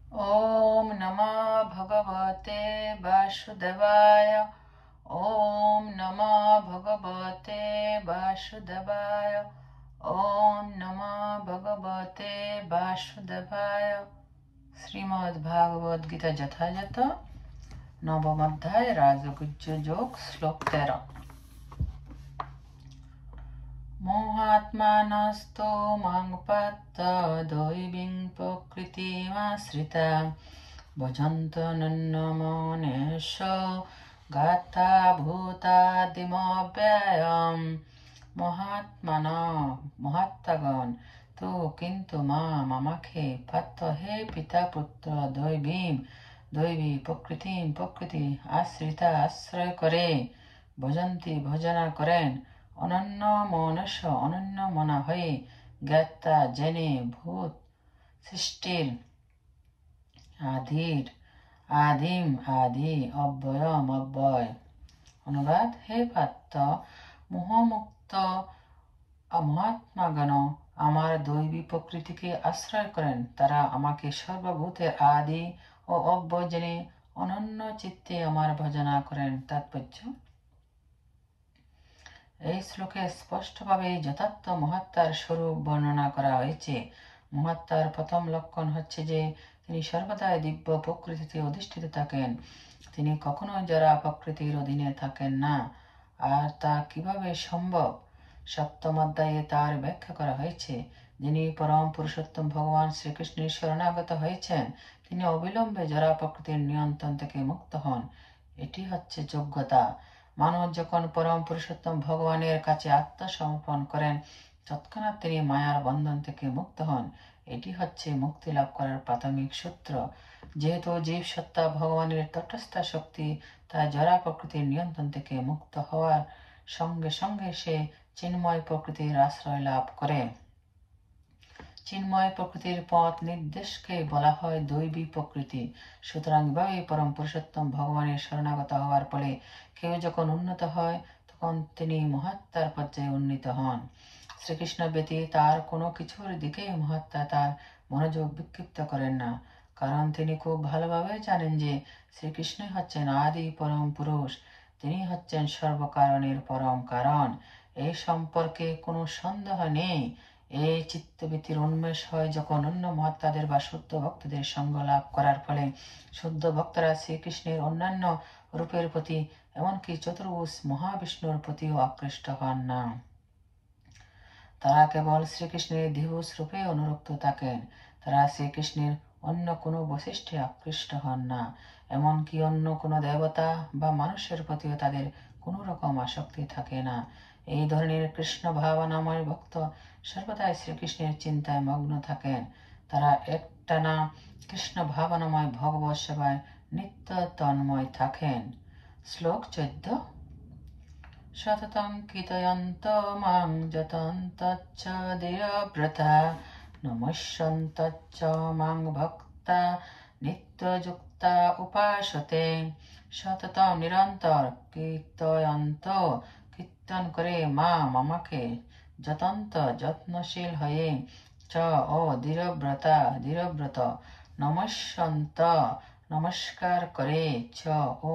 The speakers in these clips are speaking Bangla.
ॐ नमः भगवते वासुदेवाय। ॐ नमः भगवते वासुदेवाय। ॐ नमः भगवते वासुदेवाय। শ্রীমদ্ ভাগবত গীতা যথাযথ নবম অধ্যায় রাজগুজ্জ যোগ শ্লোক 13। मोहात्मानस्तो मां पात्थ दैवीं प्रकृतिमाश्रिता भजन्तनन्नमनेश गाथा भूतादिमव्ययम्। মহাত্মাগণ তো কিন্তু আমাকে পার্থ হে পিতা পুত্র দৈবী প্রকৃতি আশ্রিতা আশ্রয় করে ভজনা করেন অনন্য মনা হয়ে জ্ঞাতা জেনে ভূত সৃষ্টির আদি অব্যয়। অনুবাদ: হে পার্থ, মোহমুক্ত মহাত্মাগণ আমার দৈবী প্রকৃতিকে আশ্রয় করেন। তারা আমাকে সর্বভূতের আদি ও অব্যয় জেনে অনন্য চিত্তে আমার ভজনা করেন। তাৎপর্য: এই শ্লোকে স্পষ্টভাবে যথার্থ মহাত্মার স্বরূপ বর্ণনা করা হয়েছে। মহাত্মার প্রথম লক্ষণ হচ্ছে যে তিনি সর্বদাই দিব্য প্রকৃতিতে অধিষ্ঠিত থাকেন। তিনি কখনোই জড়া প্রকৃতির অধীনে থাকেন না। আর তা কিভাবে সম্ভব? সপ্তম অধ্যায়ে তার ব্যাখ্যা করা হয়েছে। যিনি পরম পুরুষোত্তম ভগবান শ্রীকৃষ্ণের শরণাগত হয়েছেন, তিনি অবিলম্বে জড়া প্রকৃতির নিয়ন্ত্রণ থেকে মুক্ত হন। এটি হচ্ছে যোগ্যতা। মানব যখন পরম পুরুষোত্তম ভগবানের কাছে আত্মসমর্পণ করেন, তৎক্ষণাৎ তিনি মায়ার বন্ধন থেকে মুক্ত হন। এটি হচ্ছে মুক্তি লাভ করার প্রাথমিক সূত্র। যেহেতু জীব সত্তা ভগবানের তটস্থ শক্তি, তাই জড়া প্রকৃতির নিয়ন্ত্রণ থেকে মুক্ত হওয়ার সঙ্গে সঙ্গে সে চিন্ময় প্রকৃতির আশ্রয় লাভ করে। চিন্ময় প্রকৃতির পথ নির্দেশকে বলা হয় দৈবী প্রকৃতি। সুতরাং এভাবে পরম পুরুষোত্তম ভগবানের শরণাগত হওয়ার ফলে কেউ যখন উন্নত হয়, তখন তিনি মহাত্মার পর্যায়ে উন্নীত হন। শ্রীকৃষ্ণ ব্যতীত তার কোনো কিছুর দিকে মহাত্মা তার মনোযোগ বিক্ষিপ্ত করেন না, কারণ তিনি খুব ভালোভাবে জানেন যে শ্রীকৃষ্ণই হচ্ছেন আদি পরম পুরুষ। তিনি হচ্ছেন সর্বকারণের পরম কারণ। এই সম্পর্কে কোনো সন্দেহ নেই। এই চিত্তবৃত্তির উন্মেষ হয় যখন অন্য মহাত্মাদের বা শুদ্ধ ভক্তদের সঙ্গ লাভ করার ফলে শুদ্ধ ভক্তরা শ্রীকৃষ্ণের অন্যান্য রূপের প্রতি, এমনকি চতুর্ভুজ মহাবিষ্ণুর প্রতিও আকৃষ্ট হন না। তারা কেবল শ্রীকৃষ্ণের দ্বিভুজ রূপে অনুরক্ত থাকেন। তারা শ্রীকৃষ্ণের অন্য কোনো বৈশিষ্ট্যে আকৃষ্ট হন না। এমনকি অন্য কোনো দেবতা বা মানুষের প্রতিও তাদের কোনো রকম আসক্তি থাকে না। এই ধরনের কৃষ্ণ ভাবনাময় ভক্ত সর্বদাই শ্রীকৃষ্ণের চিন্তায় মগ্ন থাকেন। তারা একটানা কৃষ্ণ ভাবনাময় ভগবৎ সেবায় নিত্য তন্ময় থাকেন। শ্লোক 14। সততং কীর্তয়ন্ত মাং যতন্তচ্চ দৃঢ়ব্রতা নমস্যন্তচ্চ মাং ভক্তা নিত্যযুক্তা উপাসতে। সততম নিরন্তর কীর্তন করে আমাকে যতন্ত যত্নশীল হয়ে চ ও দৃঢ়ব্রত নমস্যন্ত নমস্কার করে চ ও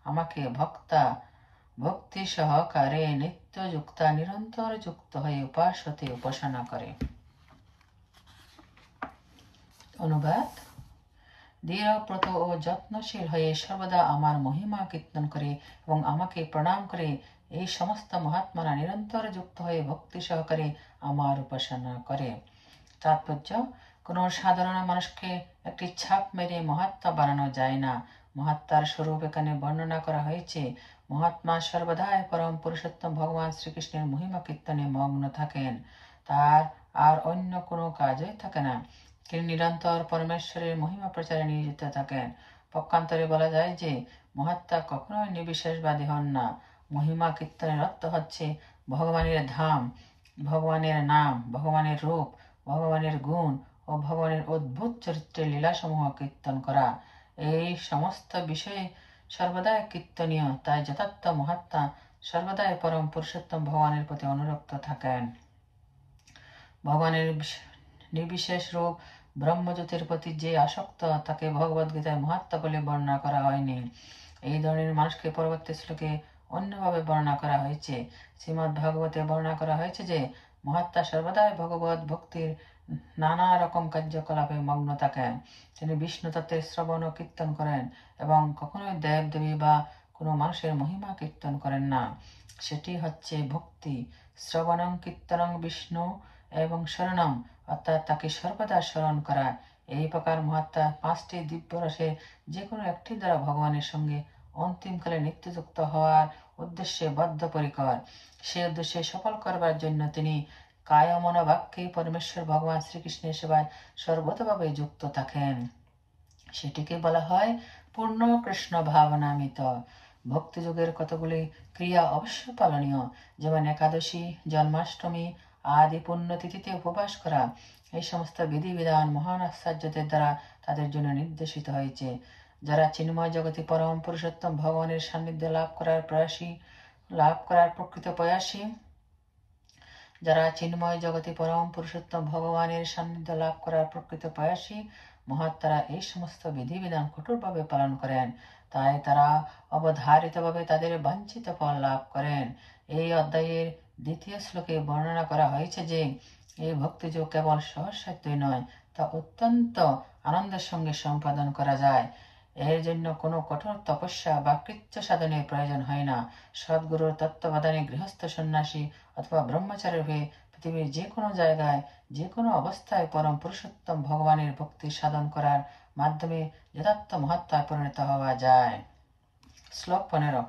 আমাকে ভক্তি সহকারে নিত্যযুক্তা নিরন্তর যুক্ত হয়ে উপাসনা করে। অনুবাদ: দৃঢ়ব্রত ও যত্নশীল হয়ে সর্বদা আমার মহিমা কীর্তন করে এবং আমাকে প্রণাম করে এই সমস্ত মহাত্মারা নিরন্তর যুক্ত হয়ে ভক্তি সহকারে আমার উপাসনা করে। তাৎপর্য: কোনো সাধারণ মানুষকে একটি ছাপ মেরে মহাত্মা বানানো যায় না। মহাত্মার স্বরূপ এখানে বর্ণনা করা হয়েছে। মহাত্মা সর্বদাই পরম পুরুষোত্তম ভগবান শ্রীকৃষ্ণের মহিমা কীর্তনে মগ্ন থাকেন। তার আর অন্য কোনো কাজই থাকে না। তিনি নিরন্তর পরমেশ্বরের মহিমা প্রচারে নিয়োজিত থাকেন। পক্ষান্তরে বলা যায় যে মহাত্মা কখনোই নির্বিশেষবাদী হন না। মহিমা কীর্তনের অর্থ হচ্ছে ভগবানের ধাম, ভগবানের নাম, ভগবানের রূপ, ভগবানের গুণ ও ভগবানের অদ্ভুত চরিত্রের লীলাসমূহ কীর্তন করা। এই সমস্ত বিষয়ে সর্বদাই কীর্তনীয়। তাই যথার্থ মহাত্মা সর্বদাই পরম পুরুষোত্তম ভগবানের প্রতি অনুরক্ত থাকেন। ভগবানের নির্বিশেষ রূপ ব্রহ্মজ্যোতির প্রতি যে আসক্ত তাকে ভগবদ্গীতায় মহাত্মা বলে বর্ণনা করা হয়নি। এই ধরনের মানুষকে পরবর্তী শ্লোকে অন্যভাবে বর্ণনা করা হয়েছে। শ্রীমদ্ ভাগবতে বর্ণনা করা হয়েছে যে মহাত্মা সর্বদাই ভগবত ভক্তির নানা রকম কার্যকলাপে মগ্ন থাকেন। তিনি বিষ্ণু তত্ত্বের শ্রবণ ও কীর্তন করেন এবং কখনোই দেব দেবী বা কোনো মানুষের মহিমা কীর্তন করেন না। সেটি হচ্ছে ভক্তি। শ্রবণং কীর্তনং বিষ্ণু এবং শরণম, অর্থাৎ তাকে সর্বদা স্মরণ করা। এই প্রকার মহাত্মা 5টি দিব্য রসে যে কোনো একটি দ্বারা ভগবানের সঙ্গে অন্তিমকালে নিত্যযুক্ত হওয়ার উদ্দেশ্যে বদ্ধপরিকর। সে উদ্দেশ্যে সফল করবার জন্য তিনি কায় মন বাক্যে পরমেশ্বর ভগবান শ্রীকৃষ্ণের সেবায় সর্বতভাবে যুক্ত থাকেন। সেটিকে বলা হয় পূর্ণ কৃষ্ণ ভাবনামিত। ভক্তিযোগের কতগুলি ক্রিয়া অবশ্য পালনীয়, যেমন একাদশী, জন্মাষ্টমী আদি পুণ্যতিথিতে উপবাস করা। এই সমস্ত বিধিবিধান মহান আশ্চর্যদের দ্বারা তাদের জন্য নির্দেশিত হয়েছে। যারা চিন্ময় জগতে পরম পুরুষোত্তম ভগবানের সান্নিধ্য লাভ করার প্রকৃত প্রয়াসী, যারা চিন্ময় জগতে পরম পুরুষোত্তম ভগবানের সান্নিধ্য লাভ করার প্রকৃত প্রয়াসী মহাত্মারা এই সমস্ত বিধিবিধান কঠোরভাবে পালন করেন। তাই তারা অবধারিতভাবে তাদের বাঞ্ছিত ফল লাভ করেন। এই অধ্যায়ের 2য় শ্লোকে বর্ণনা করা হয়েছে যে এই ভক্তিযোগ কেবল সহজসাধ্যই নয়, তা অত্যন্ত আনন্দের সঙ্গে সম্পাদন করা যায়। এর জন্য কোনো কঠোর তপস্যা বা কৃত্য সাধনের প্রয়োজন হয় না। সদ্গুরুর তত্ত্বাবধানে গৃহস্থ সন্ন্যাসী অথবা ব্রহ্মচারী হয়ে পৃথিবীর যে কোনো জায়গায় যে কোনো অবস্থায় পরম পুরুষোত্তম ভগবানের ভক্তি সাধন করার মাধ্যমে যথার্থ মহাত্মায় পরিণত হওয়া যায়। শ্লোক 15।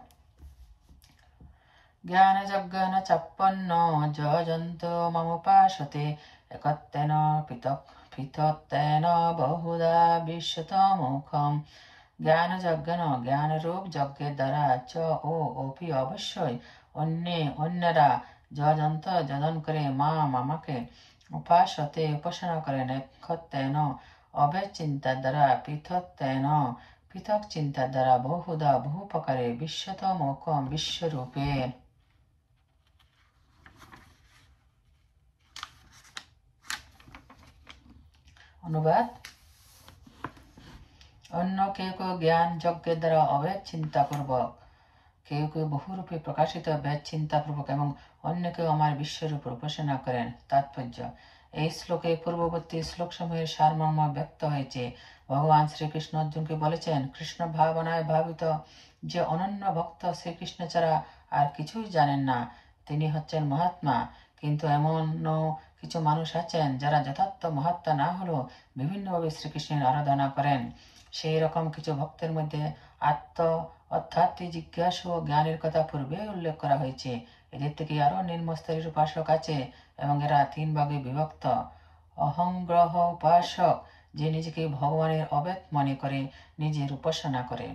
জ্ঞানযজ্ঞেন চাপন্ন যজন্ত মমুপাসতে একত্বেন পৃথক্তেন বহুধা বিশ্বতমুখম। জ্ঞানযজ্ঞেন, জ্ঞানরূপ যজ্ঞের দ্বারা চ ও অপি অবশ্যই অন্যরা যজন করে আমাকে উপাসতে উপাসনা করেন। একত্বেন অভেদ চিন্তার দ্বারা, পৃথক চিন্তার দ্বারা, বহুধা বহু প্রকারে, বিশ্বতমুখম বিশ্বরূপে। অনুবাদ: অন্য কেউ কেউ জ্ঞান যজ্ঞের দ্বারা অভেদ চিন্তা পূর্বক, কেউ কেউ বহুরূপে প্রকাশিত ভেদ চিন্তা পূর্বক এবং অন্য কেউ আমার বিশ্বরূপে উপাসনা করেন। তাৎপর্য: এই শ্লোকে পূর্ববর্তী শ্লোকসমূহের সারমর্ম ব্যক্ত হয়েছে। ভগবান শ্রীকৃষ্ণ অর্জুনকে বলেছেন, কৃষ্ণ ভাবনায় ভাবিত যে অনন্য ভক্ত শ্রীকৃষ্ণ ছাড়া আর কিছুই জানেন না, তিনি হচ্ছেন মহাত্মা। কিন্তু এমনও কিছু মানুষ আছেন যারা যথার্থ মহাত্মা না হলেও বিভিন্নভাবে শ্রীকৃষ্ণের আরাধনা করেন। সেই রকম কিছু ভক্তের মধ্যে আধ্যাত্মিক জিজ্ঞাসা ও জ্ঞানের কথা পূর্বে উল্লেখ করা হয়েছে। এদের থেকে আরো নিম্নস্তরের উপাসক আছে এবং এরা 3 ভাগে বিভক্ত। অহংগ্রহ উপাসক, যে নিজেকে ভগবানের অভেদ মনে করে নিজের উপাসনা করে।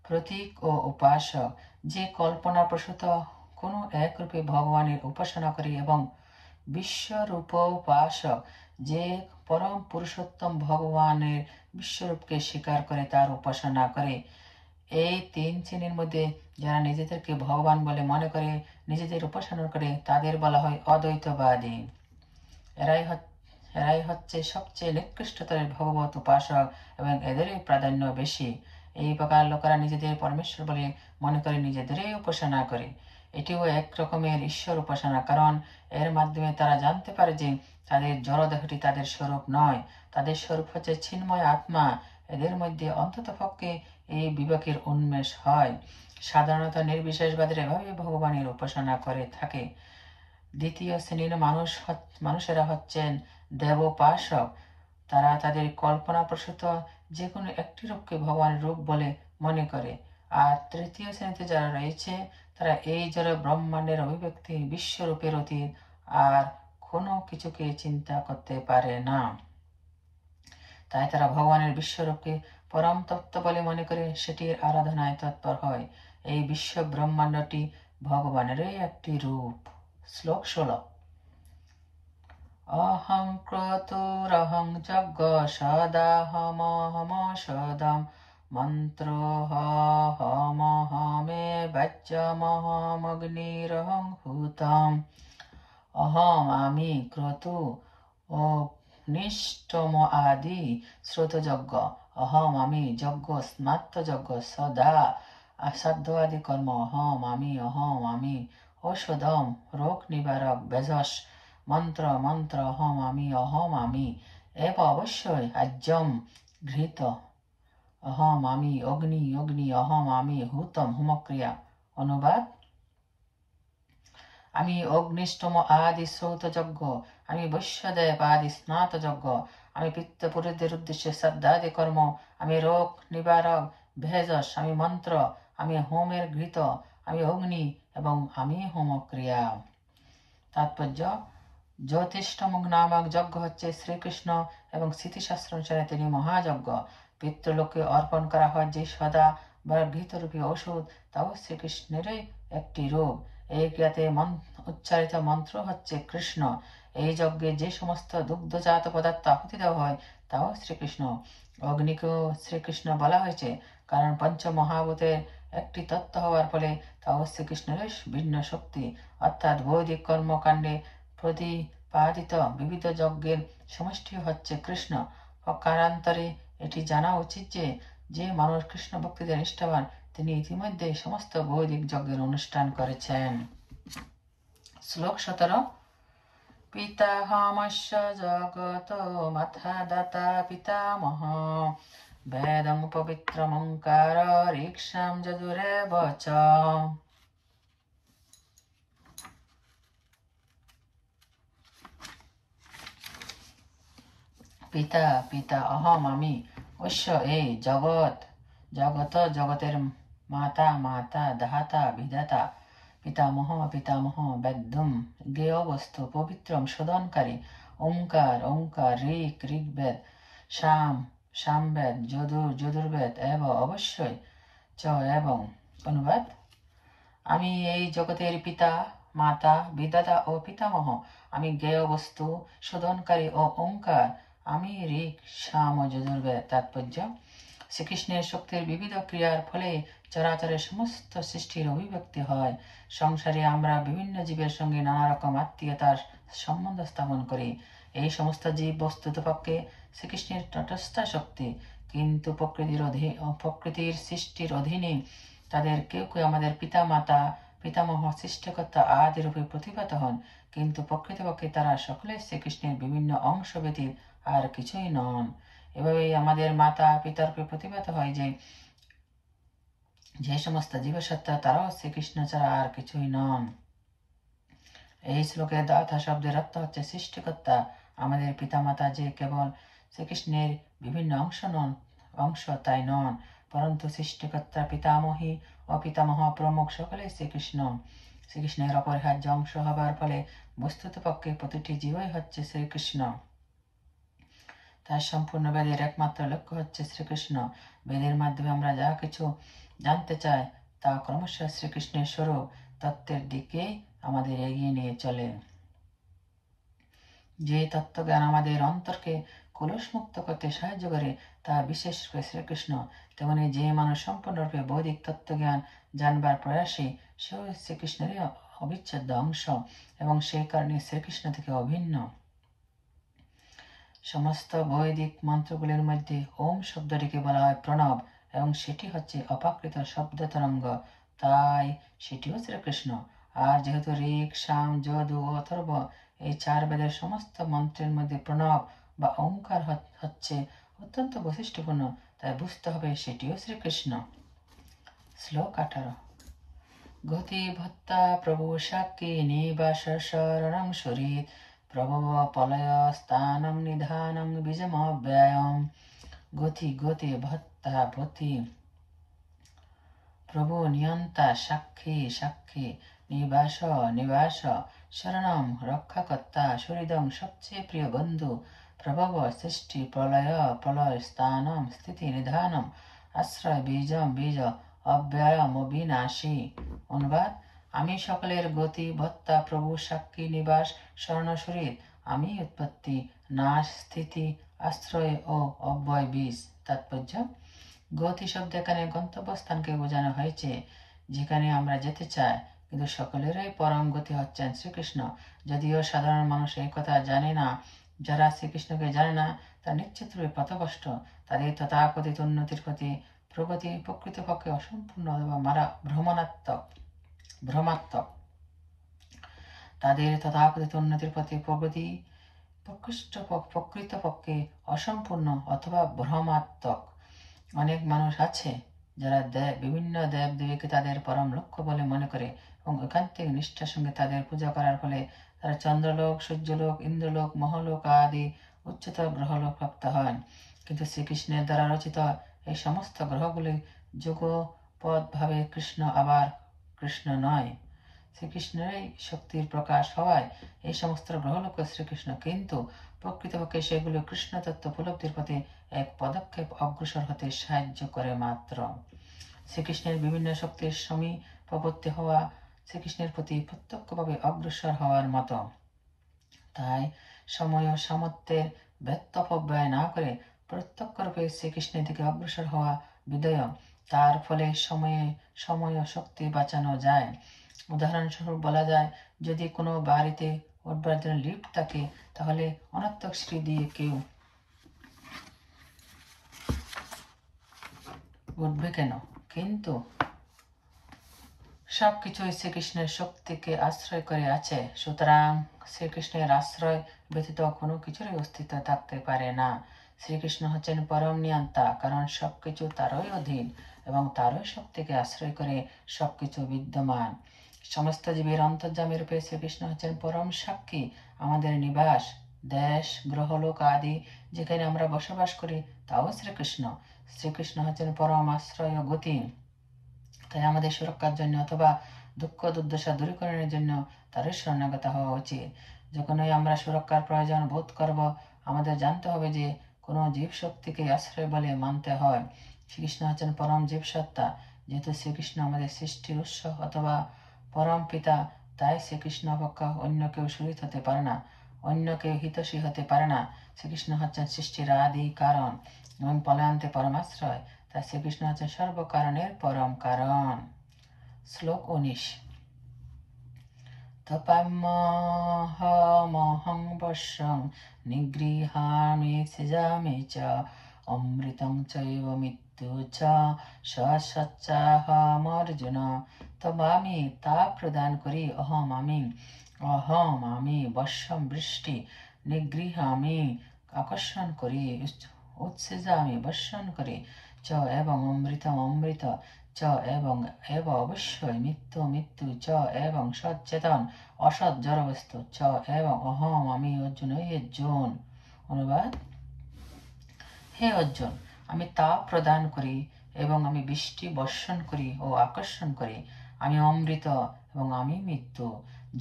প্রতীক ও উপাসক, যে কল্পনা প্রসূত কোনো এক রূপে ভগবানের উপাসনা করে। এবং বিশ্বরূপ উপাসক, যে পরম পুরুষোত্তম ভগবানের বিশ্বরূপকে স্বীকার করে তার উপাসনা করে। এই 3 শ্রেণীর মধ্যে যারা নিজেদেরকে ভগবান বলে মনে করে নিজেদের উপাসনা করে তাদের বলা হয় অদ্বৈতবাদী। এরাই হচ্ছে সবচেয়ে নিকৃষ্টতরের ভগবত উপাসক এবং এদেরই প্রাধান্য বেশি। এই প্রকার লোকেরা নিজেদের পরমেশ্বর বলে মনে করে নিজেদেরই উপাসনা করে। এটিও এক রকমের ঈশ্বর উপাসনা, কারণ এর মাধ্যমে তারা জানতে পারে যে তাদের জড়দেহটি তাদের স্বরূপ নয়, তাদের স্বরূপ হচ্ছে চিন্ময় আত্মা। এদের মধ্যে অন্ততপক্ষে এই বিবেকের উন্মেষ হয়। সাধারণত নির্বিশেষবাদীরা এভাবে ভগবানের উপাসনা করে থাকে। 2য় শ্রেণীর মানুষেরা হচ্ছেন দেবোপাসক। তারা তাদের কল্পনাপ্রসূত যে কোনো একটি রূপকে ভগবানের রূপ বলে মনে করে। আর 3য় শ্রেণীতে যারা রয়েছে তারা এই জড় ব্রহ্মাণ্ডের অভিব্যক্তি বিশ্বরূপের অতীত আর কোনো কিছুকে চিন্তা করতে পারে না। তাই তারা ভগবানের বিশ্বরূপকে পরম তত্ত্ব বলে মনে করে সেটির আরাধনায় তৎপর হয়। এই বিশ্ব ব্রহ্মাণ্ডটি ভগবানেরই একটি রূপ। শ্লোক 16। অহং ক্রতুরহং যজ্ঞ সদাহমহম সদম মন্ত্রোহমহমে বাচ্যমহমগ্নিরহং হুতম। অহম, আমি, ক্রতু ও অগ্নিষ্টম আদি শ্রোতযজ্ঞ, অহম আমি যজ্ঞ স্নাত্তযজ্ঞ সদা সাধ্য আদি কর্ম, অহম আমি ঔষধম রোগ নিবারক বেজস মন্ত্র মন্ত্র অহম আমি এব অবশ্যই আজ্যম ঘৃত, অহম আমি অগ্নি অগ্নি অহম আমি হুতম হোমক্রিয়া। অনুবাদ: আমি অগ্নিষ্টম আদি শ্রৌতযজ্ঞ, আমি বৈশ্যদেব আদি স্নাতযজ্ঞ, আমি পিত্তপুরুষদের উদ্দেশ্যে শ্রাদ্ধাদি কর্ম, আমি রোগ নিবারক ভেষজ, আমি মন্ত্র, আমি হোমের ঘৃত, আমি অগ্নি এবং আমি হোমক্রিয়া। তাৎপর্য: জ্যোতিষ্ঠমুখ নামক যজ্ঞ হচ্ছে শ্রীকৃষ্ণ এবং স্মৃতিশাস্ত্র অনুসারে তিনি মহাযজ্ঞ। পিতৃলোকে অর্পণ করা হয় যে সদা বা ঘৃতরূপী ওষুধ, তাও শ্রীকৃষ্ণেরই একটি রূপ। এই ক্রিয়াতে উচ্চারিত মন্ত্র হচ্ছে কৃষ্ণ। এই যজ্ঞে যে সমস্ত দুগ্ধজাত পদার্থ আহুতি দেওয়া হয় তাও শ্রীকৃষ্ণ। অগ্নিকেও শ্রীকৃষ্ণ বলা হয়েছে কারণ পঞ্চমহাভূতের একটি তত্ত্ব হওয়ার ফলে তাও শ্রীকৃষ্ণের ভিন্ন শক্তি, অর্থাৎ বৈদিক কর্মকাণ্ডে প্রতিপাদিত বিবিধ যজ্ঞের সমষ্টি হচ্ছে কৃষ্ণ। কারান্তরে এটি জানা উচিত যে যে মানুষ কৃষ্ণ ভক্তিতে নিষ্ঠাবান তিনি ইতিমধ্যে সমস্ত বৈদিক যজ্ঞের অনুষ্ঠান করেছেন। শ্লোক 17। পিতাহমস্য জগত মাথা দাতা পিতামহ, বেদং পবিত্রমঙ্কার ঋক্ষাম যজুরেব চ। পিতা পিতা অহম আমি, ঐশ্য এই জগৎ জগত জগতের মাতা মাতা দাতা বিধাতা, পিতামহ পিতামহ বেদ্যম জ্ঞেয় বস্তু, পবিত্রম শোধনকারী, ওঙ্কার ওঙ্কার, ঋক ঋগ্বেদ, সাম সামবেদ, যদুর যদুর্বেদ, এব অবশ্যই চ এবং। অনুবাদ: আমি এই জগতের পিতা মাতা বিধাতা ও পিতামহ, আমি জ্ঞেয় বস্তু শোধনকারী ও ওঙ্কার, আমি ঋক সাম ও যজুর্বেদ। তাৎপর্য: শ্রীকৃষ্ণের শক্তির বিবিধ ক্রিয়ার ফলে চরাচরের সমস্ত সৃষ্টির অভিব্যক্তি হয়। সংসারে আমরা বিভিন্ন জীবের সঙ্গে নানা রকম আত্মীয়তার সম্বন্ধ স্থাপন করি। এই সমস্ত জীব বস্তুতপক্ষে শ্রীকৃষ্ণের তটস্থ শক্তি, কিন্তু প্রকৃতির সৃষ্টির অধীনে তাদের কেউ কেউ আমাদের পিতা মাতা পিতামহ সৃষ্টিকর্তা আদি রূপে প্রতিভাত হন, কিন্তু প্রকৃতপক্ষে তারা সকলে শ্রীকৃষ্ণের বিভিন্ন অংশ ব্যতীত আর কিছুই নন। এভাবেই আমাদের মাতা পিতারূপে প্রতিভাত হয় যে সমস্ত জীবসত্তা তারাও শ্রীকৃষ্ণ ছাড়া আর কিছুই নন। এই শ্লোকে দাতা শব্দের অর্থ হচ্ছে সৃষ্টিকর্তা। আমাদের পিতামাতা যে কেবল শ্রীকৃষ্ণের বিভিন্ন অংশ তাই নন, পরন্তু সৃষ্টিকর্তা পিতামহী ও পিতামহ প্রমুখ সকলেই শ্রীকৃষ্ণ। শ্রীকৃষ্ণের অপরিহার্য অংশ হবার ফলে বস্তুতপক্ষে প্রতিটি জীবই হচ্ছে শ্রীকৃষ্ণ। তার সম্পূর্ণ বেদের একমাত্র লক্ষ্য হচ্ছে শ্রীকৃষ্ণ। বেদের মাধ্যমে আমরা যা কিছু জানতে চাই তা ক্রমশ শ্রীকৃষ্ণের স্বরূপ তত্ত্বের দিকেই আমাদের এগিয়ে নিয়ে চলে। যে তত্ত্বজ্ঞান আমাদের অন্তরকে কলুষমুক্ত করতে সাহায্য করে তা বিশেষ রূপে শ্রীকৃষ্ণ, তেমনি যে মানুষ সম্পূর্ণরূপে বৈদিক তত্ত্বজ্ঞান জানবার প্রয়াসী সেও শ্রীকৃষ্ণেরই অবিচ্ছেদ্য অংশ এবং সেই কারণে শ্রীকৃষ্ণ থেকে অভিন্ন। সমস্ত বৈদিক মন্ত্রগুলির মধ্যে ওম শব্দটিকে বলা হয় প্রণব এবং সেটি হচ্ছে অপাকৃত শব্দ তরঙ্গ, তাই সেটিও শ্রীকৃষ্ণ। আর যেহেতু ঋক সাম যদু ও অথর্ব এই চার বেদের সমস্ত মন্ত্রের মধ্যে প্রণব বা ওঙ্কার হচ্ছে অত্যন্ত বৈশিষ্ট্যপূর্ণ, তাই বুঝতে হবে সেটিও শ্রীকৃষ্ণ। শ্লোক 18। গতি ভত্তা প্রভু সাক্ষী নিবাস শরণং সুরিত, প্রভব পলয় স্থানং নিধানং বীজমব্যয়ম। গতি গতি ভত্তা ভতি, প্রভু নিয়ন্তা সাক্ষী সাক্ষী, নিবাস নিবাস, শরণম রক্ষাকর্তা, সুহৃদং সবচেয়ে প্রিয় বন্ধু, প্রভব সৃষ্টি, প্রলয় প্রলয়, স্থানম স্থিতি, নিধানম আশ্রয়, বীজম বীজ, অব্যয়ম অবিনাশী। অনুবাদ: আমি সকলের গতি ভত্তা, প্রভু সাক্ষী, নিবাস, শরণ সুহৃদ, আমি উৎপত্তি নাশ স্থিতি আশ্রয় ও অব্যয় বীজ। তাৎপর্য: গতি শব্দ এখানে গন্তব্যস্থানকে বোঝানো হয়েছে, যেখানে আমরা যেতে চাই, কিন্তু সকলেরই পরম গতি হচ্ছেন শ্রীকৃষ্ণ। যদিও সাধারণ মানুষ এই কথা জানে না, যারা শ্রীকৃষ্ণকে জানে না তারা নিশ্চিতরূপে পথভ্রষ্ট। তাদের তথাকথিত উন্নতির প্রগতি প্রকৃতপক্ষে অসম্পূর্ণ অথবা ভ্রমাত্মক। তাদের তথাকথিত উন্নতির প্রগতি প্রকৃতপক্ষে অসম্পূর্ণ অথবা ভ্রমাত্মক। অনেক মানুষ আছে যারা বিভিন্ন দেব দেবীকে তাদের পরম লক্ষ্য বলে মনে করে এবং একান্তিক নিষ্ঠার সঙ্গে তাদের পূজা করার ফলে তারা চন্দ্রলোক, সূর্যলোক, ইন্দ্রলোক, মহলোক আদি উচ্চতর গ্রহলোক প্রাপ্ত হয়। কিন্তু শ্রীকৃষ্ণের দ্বারা রচিত এই সমস্ত গ্রহগুলি যুগপৎ ভাবে কৃষ্ণ আবার কৃষ্ণ নয়। শ্রীকৃষ্ণেরই শক্তির প্রকাশ হওয়ায় এই সমস্ত গ্রহলোক শ্রীকৃষ্ণ, কিন্তু প্রকৃতপক্ষে সেগুলো কৃষ্ণ তত্ত্ব উপলব্ধির পথে এক পদক্ষেপ অগ্রসর হতে সাহায্য করে মাত্র। শ্রীকৃষ্ণের বিভিন্ন শক্তির সমীপবর্তী হওয়া শ্রীকৃষ্ণের প্রতি প্রত্যক্ষভাবে অগ্রসর হওয়ার মতো। তাই সময় ও সামর্থ্যের ব্যত্যপব্যয় না করে প্রত্যক্ষরূপে শ্রীকৃষ্ণের দিকে অগ্রসর হওয়া বিধেয়। তার ফলে সময় ও শক্তি বাঁচানো যায়। উদাহরণস্বরূপ বলা যায়, যদি কোনো বাড়িতে উঠবার জন্য লিফট থাকে তাহলে অনর্থক সিঁড়ি দিয়ে কেউ উঠবে কেন? কিন্তু সবকিছুই শ্রীকৃষ্ণের শক্তিকে আশ্রয় করে আছে। সুতরাং শ্রীকৃষ্ণের আশ্রয় ব্যতীত কোনো কিছুরই অস্তিত্ব থাকতে পারে না। শ্রীকৃষ্ণ হচ্ছেন পরম নিয়ন্তা, কারণ সবকিছু তারই অধীন এবং তারই শক্তিকে আশ্রয় করে সবকিছু বিদ্যমান। সমস্ত জীবের অন্তর্যামী রূপে শ্রীকৃষ্ণ হচ্ছেন পরম সাক্ষী। আমাদের নিবাস, দেশ, গ্রহলোক আদি যেখানে আমরা বসবাস করি তাও শ্রীকৃষ্ণ। শ্রীকৃষ্ণ হচ্ছেন পরম আশ্রয় ও গতি। তাই আমাদের সুরক্ষার জন্য অথবা দুঃখ দুর্দশা দূরীকরণের জন্য তারই শরণাগত হওয়া উচিত। যখনই আমরা সুরক্ষার প্রয়োজন বোধ করব, আমাদের জানতে হবে যে কোনো জীব শক্তিকে আশ্রয় বলে মানতে হয়। শ্রীকৃষ্ণ হচ্ছেন পরম জীবসত্তা। যেহেতু শ্রীকৃষ্ণ আমাদের সৃষ্টির উৎস অথবা পরম পিতা, তাই শ্রীকৃষ্ণ অপেক্ষা অন্য কেউ সুহৃদ হতে পারে না, অন্য কেউ হিতৈষী হতে পারে না। শ্রীকৃষ্ণ হচ্ছেন সৃষ্টির আদি কারণ এবং পলায়ন্তে পরমাশ্রয়। তাই শ্রীকৃষ্ণ হচ্ছেন সর্বকারণের পরম কারণ। শ্লোক 19। তপাম্যহমহং বশ্যং নিগৃহামি সৃজামি চ অমৃতং চৈব মৃত্যু চ সচ্চাহমর্জুন। তবে আমি তাপ প্রদান করি, অহম আমি বশ্যম বৃষ্টি, নিগৃহামি আকর্ষণ করি, উৎসৃজামি বর্ষণ করি, চ এবং অমৃতম অমৃত, চ এবং অবশ্যই মৃত্যু, চ এবং সচেতন অসৎ জড়বস্তু, চ এবং অহম আমি অর্জুন। অর্জুন অনুবাদ: হে অর্জুন, আমি তাপ প্রদান করি এবং আমি বৃষ্টি বর্ষণ করি ও আকর্ষণ করি। আমি অমৃত এবং আমি মৃত্যু।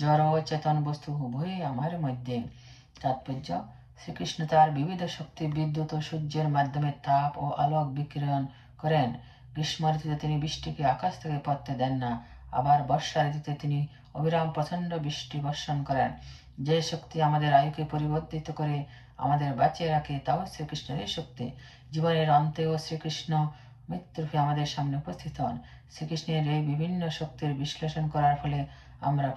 জড় ও চেতন বস্তু উভয়ই আমার মধ্যে। তাৎপর্য: শ্রীকৃষ্ণ তার বিবিধ শক্তি বিদ্যুৎ ও সূর্যের মাধ্যমে তাপ ও আলোক বিকিরণ করেন। গ্রীষ্ম ঋতুতে তিনি বৃষ্টিকে আকাশ থেকে পড়তে দেন না, আবার বর্ষা ঋতুতে তিনি অবিরাম প্রচণ্ড বৃষ্টি বর্ষণ করেন। যে শক্তি আমাদের আয়ুকে পরিবর্তিত করে আমাদের বাঁচিয়ে রাখে তাও শ্রীকৃষ্ণের শক্তি। জীবনের অন্তেও শ্রীকৃষ্ণ মৃত্যুরূপে আমাদের সামনে উপস্থিত হন। শ্রীকৃষ্ণের এই বিভিন্ন শক্তির বিশ্লেষণ করার ফলে আমরা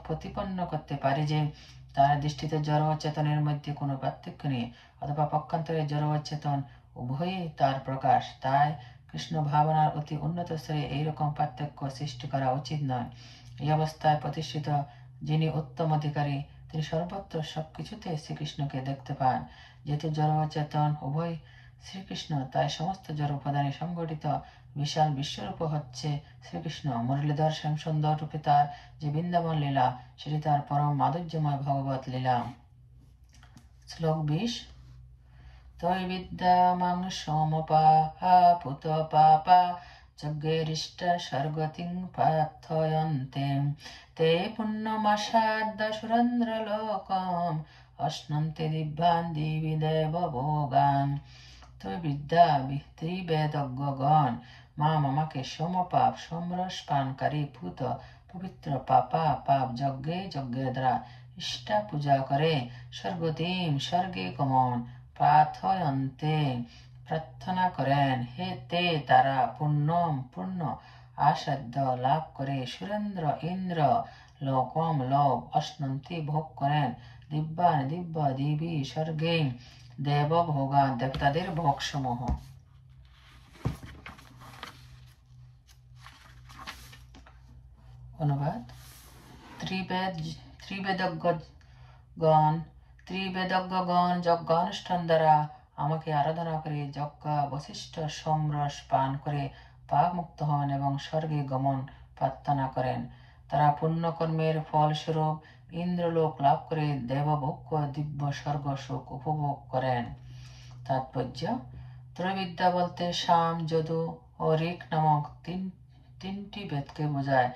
প্রতিপন্ন করতে পারি যে তার দৃষ্টিতে জড় ও চেতনের মধ্যে কোনো পার্থক্য নেই, অথবা পক্ষান্তরে জড় ও চেতন উভয়ই তার প্রকাশ। তাই কৃষ্ণ ভাবনার অতি উন্নত স্তরে এইরকম পার্থক্য সৃষ্টি করা উচিত নয়। এই অবস্থায় প্রতিষ্ঠিত যিনি উত্তম অধিকারী, তিনি সর্বত্র সবকিছুতে শ্রীকৃষ্ণকে দেখতে পান। যেহেতু জড় ও চেতন উভয় শ্রীকৃষ্ণ, তাই সমস্ত জড় উপাদানে সংগঠিত বিশাল বিশ্বরূপ হচ্ছে শ্রীকৃষ্ণ। মুরলীধর শ্যামসুন্দর রূপে তার যে বৃন্দাবন লীলা, সেটি তার পরম মাধুর্যময় ভগবত লীলা। শ্লোক 20। তৈ বিদ্যামাং সোমপাপুত পাপা যজ্ঞেরিষ্ট স্বর্গতিং প্রার্থয়ন্তে তে পুণ্যমাসাদ্য সুরেন্দ্রলোকম অশ্নন্তে দিব্যান দিবি দেব ভোগান। তবে বিদ্যা ত্রিবেদজ্ঞগণ আমাকে সমপাপ সমরস পানকারী ভূত পবিত্র পাপ যজ্ঞের দ্বারা ইষ্টা পূজা করে স্বর্গে গমন প্রার্থয়ন্তে প্রার্থনা করেন। হে তে তারা পূর্ণ আসাধ্য লাভ করে সুরেন্দ্র ইন্দ্র লোকম লোক অশ্নন্তি ভোগ করেন। দিব্যান দিব্য দেবী স্বর্গে দেব ভোগান, দেবতাদের ভোগসমূহ। অনুবাদ: ত্রিবেদজ্ঞগণ যজ্ঞানুষ্ঠান দ্বারা আমাকে আরাধনা করে যজ্ঞ বশিষ্ঠ সোমরস পান করে পাপ মুক্ত হন এবং স্বর্গে গমন প্রার্থনা করেন। তারা পুণ্যকর্মের ফলস্বরূপ ইন্দ্রলোক লাভ করে দেবভোগ্য দিব্য স্বর্গ সুখ উপভোগ করেন। তাৎপর্য: ত্রৈবিদ্যা বলতে সাম, যদু ও ঋক নামক তিনটি বেদকে বোঝায়।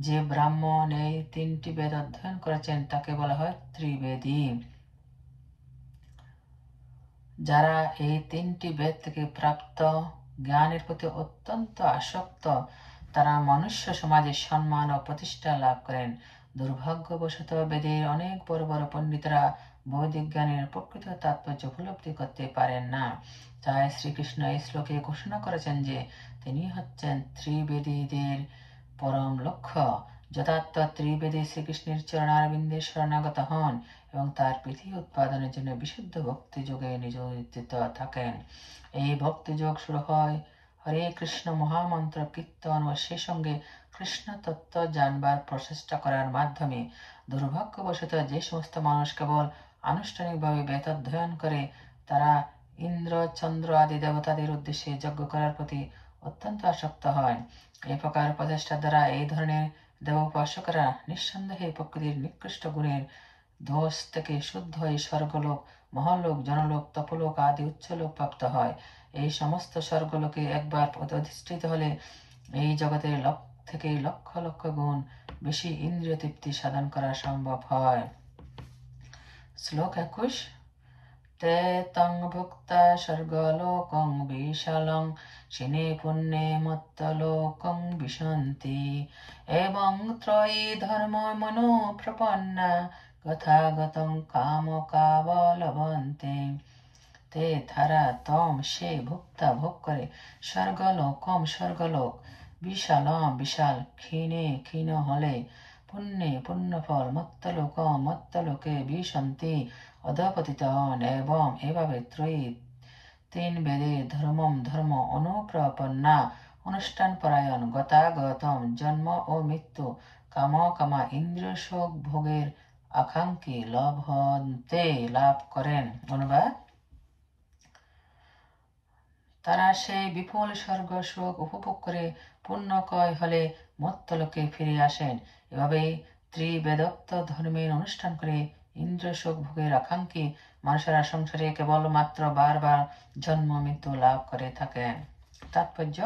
যে ব্রাহ্মণ এই তিনটি বেদ অধ্যয়ন করেছেন তাকে বলা হয় ত্রিবেদী। যারা এই তিনটি বেদ থেকে প্রাপ্ত জ্ঞানের প্রতি অত্যন্ত আসক্ত, তারা মনুষ্য সমাজে সম্মান ও প্রতিষ্ঠা লাভ করেন। দুর্ভাগ্যবশত বেদের অনেক বড় বড় পণ্ডিতরা বৈদিক জ্ঞানের প্রকৃত তাৎপর্য উপলব্ধি করতে পারেন না। তাই শ্রীকৃষ্ণ এই শ্লোকে ঘোষণা করেছেন যে তিনি হচ্ছেন ত্রিবেদীদের পরম লক্ষ্য। যথার্থ ত্রিবেদী শ্রীকৃষ্ণের চরণারবিন্দে শরণাগত হন এবং তার প্রীতি উৎপাদনের জন্য বিশুদ্ধ ভক্তিযোগে নিয়োজিত থাকেন। এই ভক্তিযোগ শুরু হয় হরে কৃষ্ণ মহামন্ত্র কীর্তন ও সেই সঙ্গে কৃষ্ণ তত্ত্ব জানবার প্রচেষ্টা করার মাধ্যমে। দুর্ভাগ্যবশত যে সমস্ত মানুষ কেবল আনুষ্ঠানিকভাবে বেদ অধ্যয়ন করে, তারা ইন্দ্র, চন্দ্র আদি দেবতাদের উদ্দেশ্যে যজ্ঞ করার প্রতি অত্যন্ত আসক্ত হয়। এই প্রকার প্রচেষ্টার দ্বারা এই ধরনের দেবোপাসকেরা নিঃসন্দেহে প্রকৃতির নিকৃষ্ট গুণের দোষ থেকে শুদ্ধ হয়ে স্বর্গলোক, মহালোক, জনলোক, তপলোক আদি উচ্চলোক প্রাপ্ত হয়। এই সমস্ত স্বর্গলোকে একবার অধিষ্ঠিত হলে এই জগতের থেকে লক্ষ লক্ষ গুণ বেশি ইন্দ্রিয় তৃপ্তি সাধন করা সম্ভব হয়। শ্লোক 21। তে তং ভুক্তা স্বর্গলোকং বিশালং শিনে পুণ্যে মত্তলোকং বিশন্তি এবং ত্রয়ী ধর্ম মনো প্রপন্না যথাগতং কামকাবলবন্তে। তে ধারা তম সে ভুক্তা ভোগ করে, স্বর্গলোকম স্বর্গলোক, বিশালম বিশাল, ক্ষীণে ক্ষীণ হলে, পুণ্যে পুণ্যফল, মত্তলোকম মত্তলোকে, বিশন্তি অধপতিত হন এবং এভাবে ত্রয়ী তিন বেদে ধর্মম ধর্ম অনুপ্রপন্না অনুষ্ঠান পরায়ণ গতাগতম জন্ম ও মৃত্যু কাম কামা ইন্দ্রিয় সুখ ভোগের আকাঙ্ক্ষী লভন্তে লাভ করেন। অনুবাদ: তারা সেই বিপুল স্বর্গ সুখ উপভোগ করে পুণ্যকয় হলে মত্তলোকে ফিরে আসেন। এভাবে ত্রিবেদোক্ত ধর্মের অনুষ্ঠান করে ইন্দ্রিয় সুখ ভোগের আকাঙ্ক্ষী মানুষেরা সংসারে কেবলমাত্র বারবার জন্ম মৃত্যু লাভ করে থাকেন। তাৎপর্য: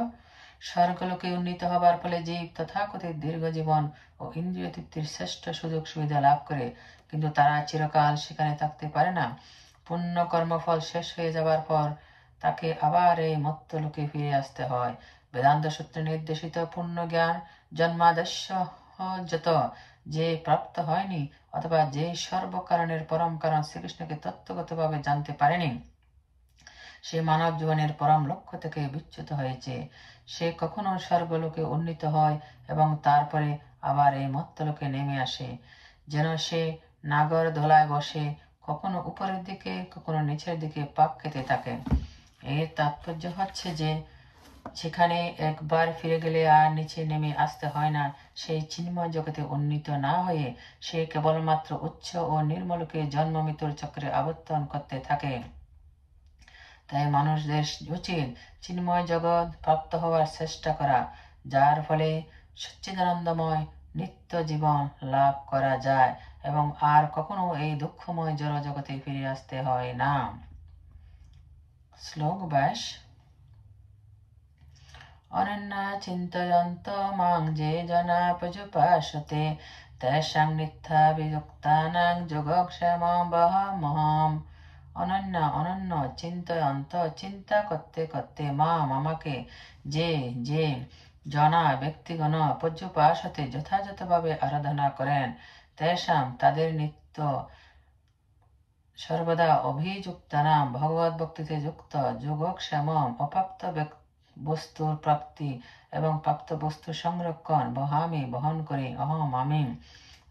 স্বর্গলোকে উন্নীত হবার ফলে জীব তথাকথিত দীর্ঘ জীবন ও ইন্দ্রিয় তৃপ্তির শ্রেষ্ঠ সুযোগ সুবিধা লাভ করে, কিন্তু তারা চিরকাল সেখানে থাকতে পারে না। পুণ্য কর্মফল শেষ হয়ে যাবার পর তাকে আবার এই মত্তলোকে ফিরে আসতে হয়। বেদান্ত সূত্রে নির্দেশিত পুণ্য জ্ঞান জন্মাদস্য যত যে প্রাপ্ত হয়নি, অথবা যে সর্বকারণের পরম কারণ শ্রীকৃষ্ণকে তত্ত্বগতভাবে জানতে পারেনি, সে মানব জীবনের পরম লক্ষ্য থেকে বিচ্যুত হয়েছে। সে কখনো স্বর্গলোকে উন্নীত হয় এবং তারপরে আবার এই মত্তলোকে নেমে আসে, যেন সে নাগর ধোলায় বসে কখনো উপরের দিকে কখনো নিচের দিকে পাক খেতে থাকে। এর তাৎপর্য হচ্ছে যে সেখানে একবার ফিরে গেলে আর নিচে নেমে আসতে হয় না। সেই চিন্ময় জগতে উন্নীত না হয়ে সে কেবলমাত্র উচ্চ ও নির্মলকে জন্ম মৃত্যুর চক্রে আবর্তন করতে থাকে। তাই মানুষদের উচিত চিন্ময় জগৎ প্রাপ্ত হওয়ার চেষ্টা করা, যার ফলে সচ্চিদানন্দময় নিত্য জীবন লাভ করা যায় এবং আর কখনো এই দুঃখময় জড় জগতে ফিরে আসতে হয় না। শ্লোক 22। অনন্যা চিন্তয়ন্ত মাং যে জনা পযুপাসতে তেষাং নিত্যা বিযুক্তানাং যোগক্ষেমং বহাম্যহম। অনন্য অনন্য চিন্তয়ন্ত চিন্তা করতে করতে মাম আমাকে, যে যে জনা ব্যক্তিগণ পর্যুপাসতে যথাযথভাবে আরাধনা করেন, তেষাং তাদের নিত্য সর্বদা অভিযুক্তানাম ভগবত ভক্তিতে যুক্ত, যোগক্ষেমম অপ্রাপ্ত বস্তুর প্রাপ্তি এবং প্রাপ্ত বস্তু সংরক্ষণ, বহামি বহন করে, অহম আমি।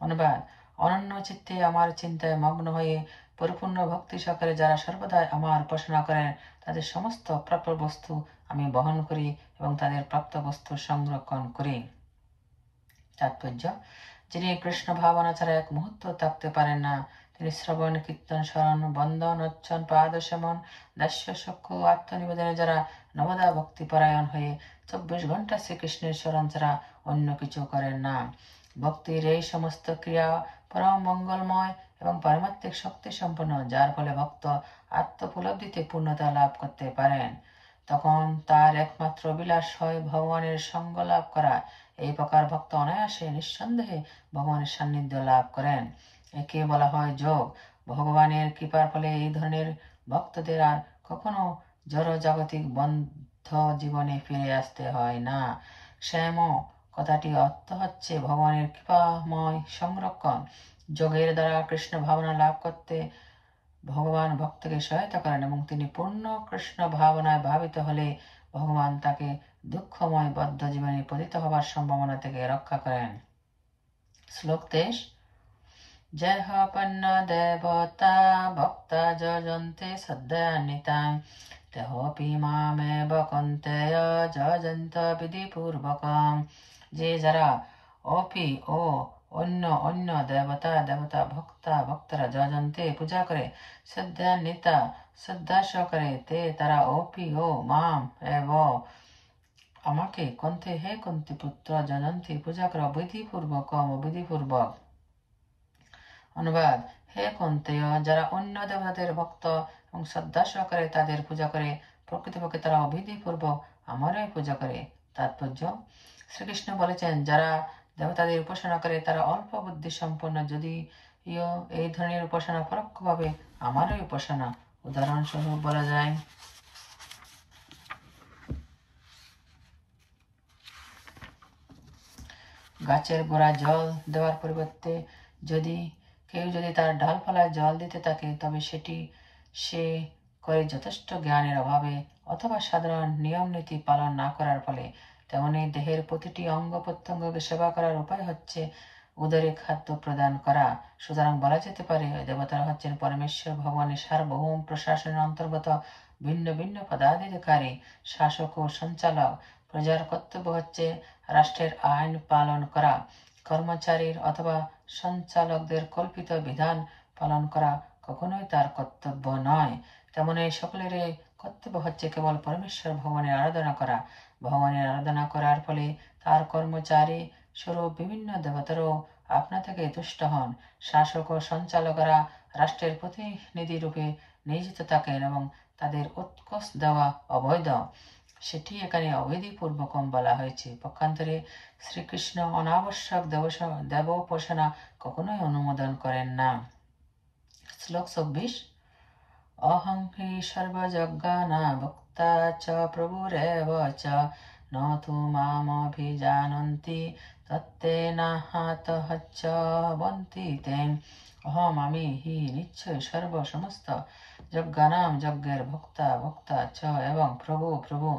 অনুবাদ: অনন্য চিত্তে আমার চিন্তায় মগ্ন হয়ে পরিপূর্ণ ভক্তি সহকারে যারা সর্বদাই আমার উপাসনা করেন, তাদের সমস্ত প্রাপ্য বস্তু আমি বহন করি এবং তাদের প্রাপ্ত বস্তু সংরক্ষণ করি। তাৎপর্য: যিনি কৃষ্ণ ভাবনা ছাড়া এক মুহূর্ত থাকতে পারেন না, তিনি শ্রবণ, কীর্তন, স্মরণ, বন্দন, অর্চন, পাদ সেবন, দাস্য, সখ্য, আত্মনিবেদনে যারা নবদা ভক্তিপরায়ণ হয়ে 24 ঘন্টা শ্রীকৃষ্ণের স্মরণ ছাড়া অন্য কিছু করেন না। ভক্তির এই সমস্ত ক্রিয়া পরম মঙ্গলময় এবং পারমাত্মিক শক্তি সম্পন্ন, যার ফলে ভক্ত আত্মোপলব্ধিতে পূর্ণতা লাভ করতে পারেন। তখন তার একমাত্র অভিলাষ হয় ভগবানের সঙ্গ লাভ করা। এই প্রকার ভক্ত অনায়াসে নিঃসন্দেহে ভগবানের সান্নিধ্য লাভ করেন। একে বলা হয় যোগ। ভগবানের কৃপার ফলে এই ধরনের ভক্তদের আর কখনো জড় জাগতিক বন্ধ জীবনে ফিরে আসতে হয় না। শ্যাম কথাটি অর্থ হচ্ছে ভগবানের কৃপাময় সংরক্ষণ। যোগের দ্বারা কৃষ্ণ ভাবনা লাভ করতে ভগবান ভক্তকে সহায়তা করেন এবং তিনি পূর্ণ কৃষ্ণ ভাবনায় ভাবিত হলে ভগবান তাকে দুঃখময় বদ্ধ জীবনে পতিত হবার সম্ভাবনা থেকে রক্ষা করেন। শ্লোক 23। জয়পন্ন দেবতা ভক্তা যজন্তে সদ্যান্বিতাং তেহপি মামেব কন্তেয় যজন্ত বিধিপূর্বকং। যে যারা অপি ও অন্য অন্য দেবতা দেবতা ভক্তা ভক্তরা যজন্তে পূজা করে, শ্রদ্ধান্বিতা শ্রদ্ধা সহকারে তে তারা অপি ও মাম এব আমাকে কন্তে হে কন্তি পুত্র যজন্তে পূজা কর বিধিপূর্বক বিধিপূর্বক। অনুবাদ: হে কন্তেয়, যারা অন্য দেবতাদের ভক্ত এবং শ্রদ্ধা সহকারে তাদের পূজা করে, প্রকৃতপক্ষে তারা অবিধিপূর্বক আমারই পূজা করে। তাৎপর্য: শ্রীকৃষ্ণ বলেছেন, যারা দেবতাদের উপাসনা করে তারা অল্প বুদ্ধি সম্পন্ন, যদি এই ধরনের উপাসনা পরোক্ষভাবে আমারই উপাসনা। উদাহরণস্বরূপ বলা যায়, গাছের গোড়ায় জল দেওয়ার পরিবর্তে কেউ যদি তার ডালপালায় জল দিতে থাকে, তবে সেটি সে করে যথেষ্ট জ্ঞানের অভাবে অথবা সাধারণ নিয়ম নীতি পালন না করার ফলে। তেমনি দেহের প্রতিটি অঙ্গ প্রত্যঙ্গকে সেবা করার উপায় হচ্ছে উদরে খাদ্য প্রদান করা। সুতরাং বলা যেতে পারে, দেবতারা হচ্ছেন পরমেশ্বর ভগবানের সার্বভৌম প্রশাসনের অন্তর্গত ভিন্ন ভিন্ন পদাধিকারী, শাসক ও সঞ্চালক। প্রজার কর্তব্য হচ্ছে রাষ্ট্রের আইন পালন করা। কর্মচারীর অথবা সঞ্চালকদের কল্পিত বিধান পালন করা কখনোই তার কর্তব্য নয়। তেমনি সকলের কর্তব্য হচ্ছে কেবল পরমেশ্বর ভগবানের আরাধনা করা। ভগবানের আরাধনা করার ফলে তার কর্মচারী স্বরূপ বিভিন্ন দেবতারও আপনা থেকে তুষ্ট হন। শাসক ও সঞ্চালকরা রাষ্ট্রের প্রতিনিধি রূপে নিয়োজিত থাকেন এবং তাদের উৎকোচ দেওয়া অবৈধ, সেটি এখানে অবিধিপূর্বকম বলা হয়েছে। পক্ষান্তরে শ্রীকৃষ্ণ অনাবশ্যক দেবোপাসনা কখনোই অনুমোদন করেন না। শ্লোক 24। অহং হি সর্বযজ্ঞানা ভক্তা চ প্রভুরেব চ ন তু মামভিজানন্তি তত্তেনাহতঃ বন্তি তে। অহম আমি হি নিশ্চয় সমস্ত যজ্ঞানাম যজ্ঞের ভক্তা ভক্তা চ এবং প্রভু প্রভু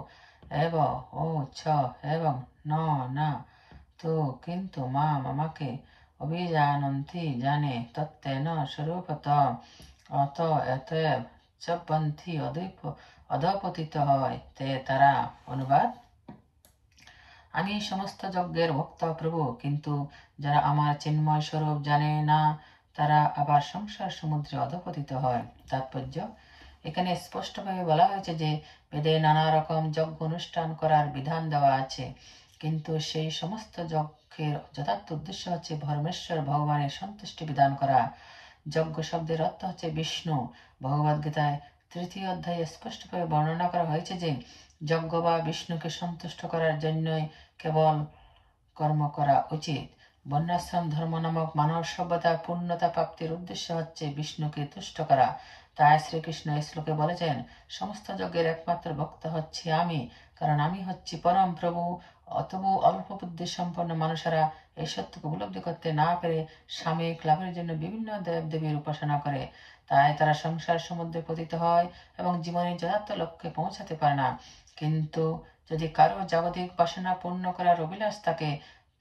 এব ও ছ এবং ন না তো কিন্তু মাম আমাকে অভিজানন্তি জানে তত্ত্বেন স্বরূপত অত এতএব চপন্থী অধপতিত হয় তে তারা। অনুবাদ: আমি সমস্ত যজ্ঞের ভক্ত প্রভু, কিন্তু যারা আমার চিন্ময় স্বরূপ জানে না তারা আবার সংসার সমুদ্রে অধপতিত হয়। তাৎপর্য: এখানে স্পষ্টভাবে বলা হয়েছে যে বেদে নানা রকম যজ্ঞ অনুষ্ঠান করার বিধান দেওয়া আছে, কিন্তু সেই সমস্ত যজ্ঞের যথার্থ উদ্দেশ্য হচ্ছে পরমেশ্বর ভগবানের সন্তুষ্টি বিধান করা। যজ্ঞ শব্দের অর্থ হচ্ছে বিষ্ণু। ভগবদ্গীতায় 3য় অধ্যায়ে স্পষ্টভাবে বর্ণনা করা হয়েছে যে যজ্ঞ বা বিষ্ণুকে সন্তুষ্ট করার জন্যই কেবল কর্ম করা উচিত। বন্যাশ্রম ধর্ম নামক মানব সভ্যতা পূর্ণতা প্রাপ্তির উদ্দেশ্য হচ্ছে বিষ্ণুকে তুষ্ট করা। তাই শ্রীকৃষ্ণ এই শ্লোকে বলেছেন, সমস্ত যজ্ঞের একমাত্র ভক্ত হচ্ছি আমি, কারণ আমি হচ্ছি পরম প্রভু। অতবু অল্প বুদ্ধি সম্পন্ন মানুষেরা এই সত্যকে উপলব্ধি করতে না পেরে সাময়িক লাভের জন্য বিভিন্ন দেব দেবীর উপাসনা করে। তাই তারা সংসার সমুদ্রে পতিত হয় এবং জীবনের যথার্থ লক্ষ্যে পৌঁছাতে পারে না। কিন্তু যদি কারো জাগতিক বাসনা পূর্ণ করার অভিলাষ থাকে,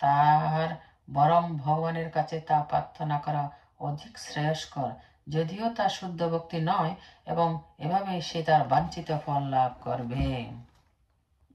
তার বরং ভগবানের কাছে তা প্রার্থনা করা অধিক শ্রেয়স্কর, যদিও তা শুদ্ধ ভক্তি নয়, এবং এভাবে সে তার বাঞ্ছিত ফল লাভ করবে।